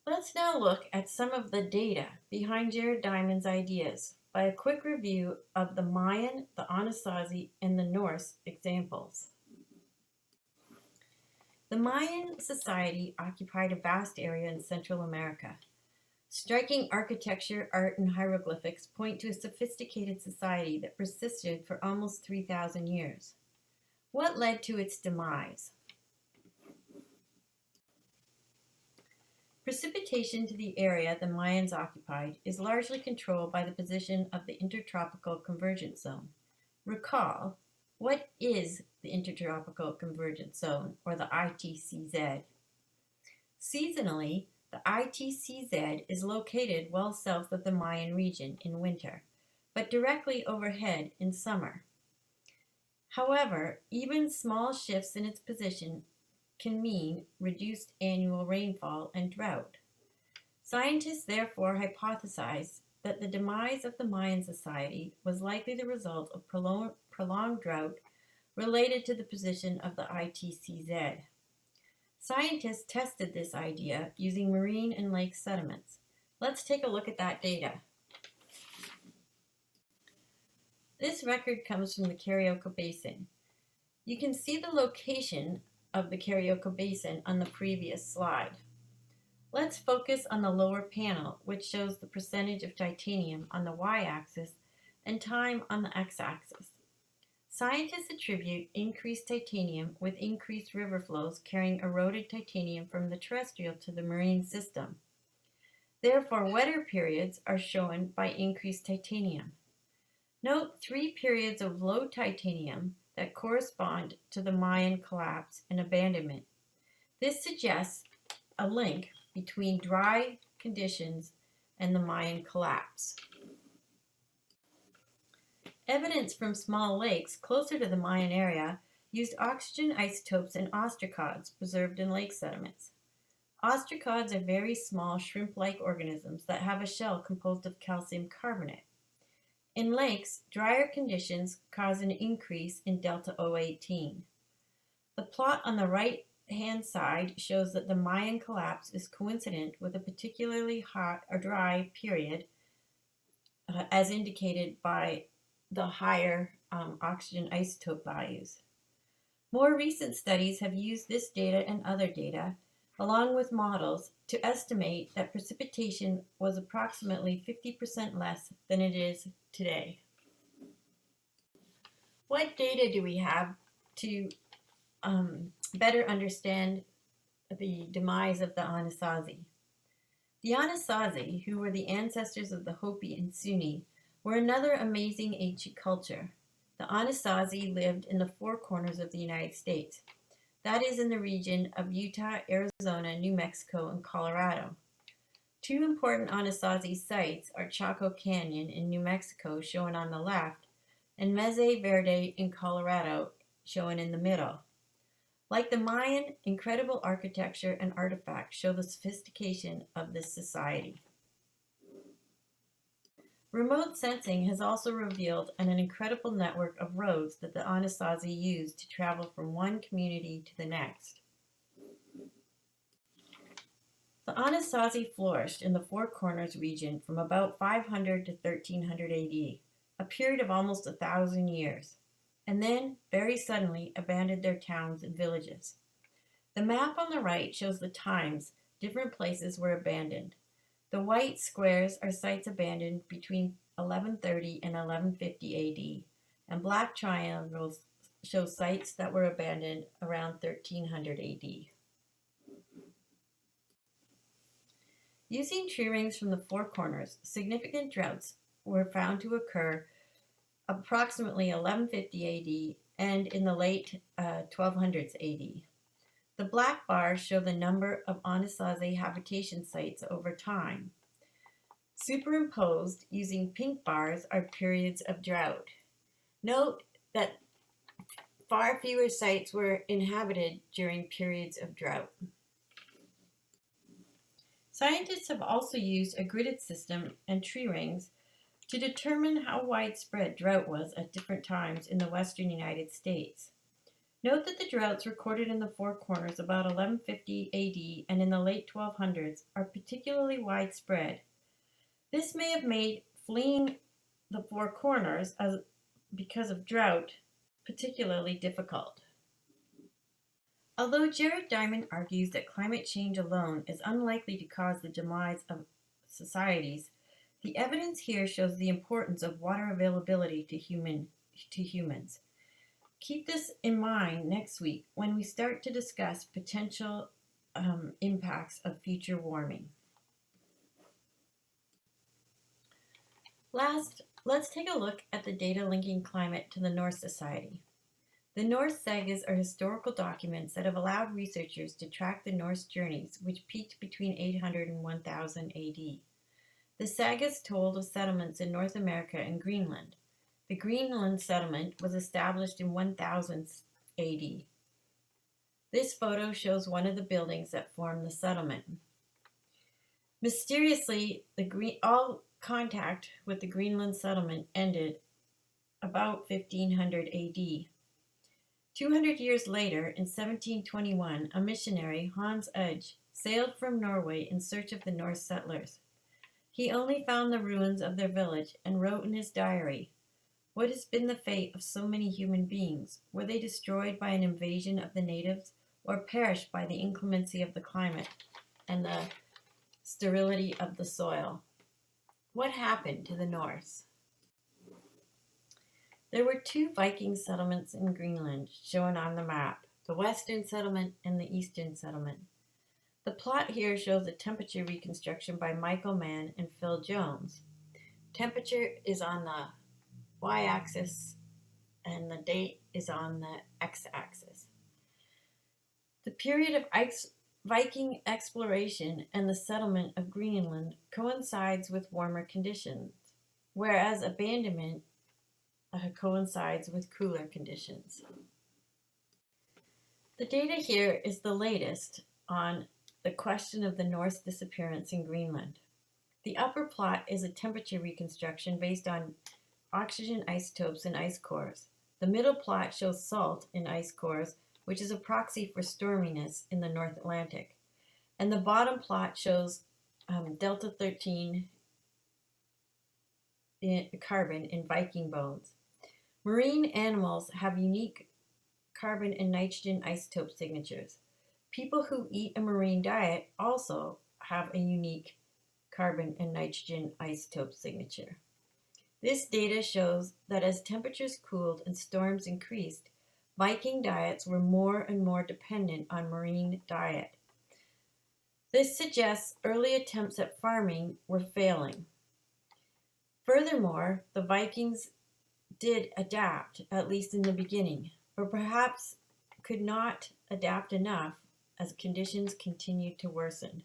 Let's now look at some of the data behind Jared Diamond's ideas by a quick review of the Mayan, the Anasazi, and the Norse examples. The Mayan society occupied a vast area in Central America. Striking architecture, art, and hieroglyphics point to a sophisticated society that persisted for almost 3,000 years. What led to its demise? Precipitation to the area the Mayans occupied is largely controlled by the position of the Intertropical Convergence Zone. Recall, what is the Intertropical Convergence Zone, or the ITCZ? Seasonally, the ITCZ is located well south of the Mayan region in winter, but directly overhead in summer. However, even small shifts in its position can mean reduced annual rainfall and drought. Scientists therefore hypothesized that the demise of the Mayan society was likely the result of prolonged drought related to the position of the ITCZ. Scientists tested this idea using marine and lake sediments. Let's take a look at that data. This record comes from the Carioca Basin. You can see the location of the Carioca Basin on the previous slide. Let's focus on the lower panel, which shows the percentage of titanium on the y-axis and time on the x-axis. Scientists attribute increased titanium with increased river flows carrying eroded titanium from the terrestrial to the marine system. Therefore, wetter periods are shown by increased titanium. Note 3 periods of low titanium that correspond to the Mayan collapse and abandonment. This suggests a link between dry conditions and the Mayan collapse. Evidence from small lakes closer to the Mayan area used oxygen isotopes and ostracods preserved in lake sediments. Ostracods are very small shrimp-like organisms that have a shell composed of calcium carbonate. In lakes, drier conditions cause an increase in delta O18. The plot on the right-hand side shows that the Mayan collapse is coincident with a particularly hot or dry period, as indicated by the higher oxygen isotope values. More recent studies have used this data and other data, along with models, to estimate that precipitation was approximately 50% less than it is today. What data do we have to better understand the demise of the Anasazi? The Anasazi, who were the ancestors of the Hopi and Sunni, were another amazing ancient culture. The Anasazi lived in the four corners of the United States. That is in the region of Utah, Arizona, New Mexico, and Colorado. Two important Anasazi sites are Chaco Canyon in New Mexico, shown on the left, and Mesa Verde in Colorado, shown in the middle. Like the Mayan, incredible architecture and artifacts show the sophistication of this society. Remote sensing has also revealed an incredible network of roads that the Anasazi used to travel from one community to the next. The Anasazi flourished in the Four Corners region from about 500 to 1300 AD, a period of almost 1,000 years, and then, very suddenly, abandoned their towns and villages. The map on the right shows the times different places were abandoned. The white squares are sites abandoned between 1130 and 1150 AD, and black triangles show sites that were abandoned around 1300 AD. Using tree rings from the Four Corners, significant droughts were found to occur approximately 1150 AD and in the late 1200s AD. The black bars show the number of Anasazi habitation sites over time. Superimposed using pink bars are periods of drought. Note that far fewer sites were inhabited during periods of drought. Scientists have also used a gridded system and tree rings to determine how widespread drought was at different times in the western United States. Note that the droughts recorded in the Four Corners about 1150 AD and in the late 1200s are particularly widespread. This may have made fleeing the Four Corners because of drought particularly difficult. Although Jared Diamond argues that climate change alone is unlikely to cause the demise of societies, the evidence here shows the importance of water availability to humans. Keep this in mind next week when we start to discuss potential impacts of future warming. Last, let's take a look at the data linking climate to the Norse society. The Norse sagas are historical documents that have allowed researchers to track the Norse journeys, which peaked between 800 and 1000 AD. The sagas told of settlements in North America and Greenland. The Greenland settlement was established in 1000 AD. This photo shows one of the buildings that formed the settlement. Mysteriously, all contact with the Greenland settlement ended about 1500 AD. 200 years later, in 1721, a missionary, Hans Udge, sailed from Norway in search of the Norse settlers. He only found the ruins of their village and wrote in his diary, "What has been the fate of so many human beings? Were they destroyed by an invasion of the natives, or perished by the inclemency of the climate and the sterility of the soil?" What happened to the Norse? There were two Viking settlements in Greenland shown on the map, the Western Settlement and the Eastern Settlement. The plot here shows a temperature reconstruction by Michael Mann and Phil Jones. Temperature is on the y-axis and the date is on the x-axis. The period of Viking exploration and the settlement of Greenland coincides with warmer conditions, whereas abandonment coincides with cooler conditions. The data here is the latest on the question of the Norse disappearance in Greenland. The upper plot is a temperature reconstruction based on oxygen isotopes in ice cores. The middle plot shows salt in ice cores, which is a proxy for storminess in the North Atlantic. And the bottom plot shows delta 13 carbon in Viking bones. Marine animals have unique carbon and nitrogen isotope signatures. People who eat a marine diet also have a unique carbon and nitrogen isotope signature. This data shows that as temperatures cooled and storms increased, Viking diets were more and more dependent on marine diet. This suggests early attempts at farming were failing. Furthermore, the Vikings did adapt, at least in the beginning, but perhaps could not adapt enough as conditions continued to worsen.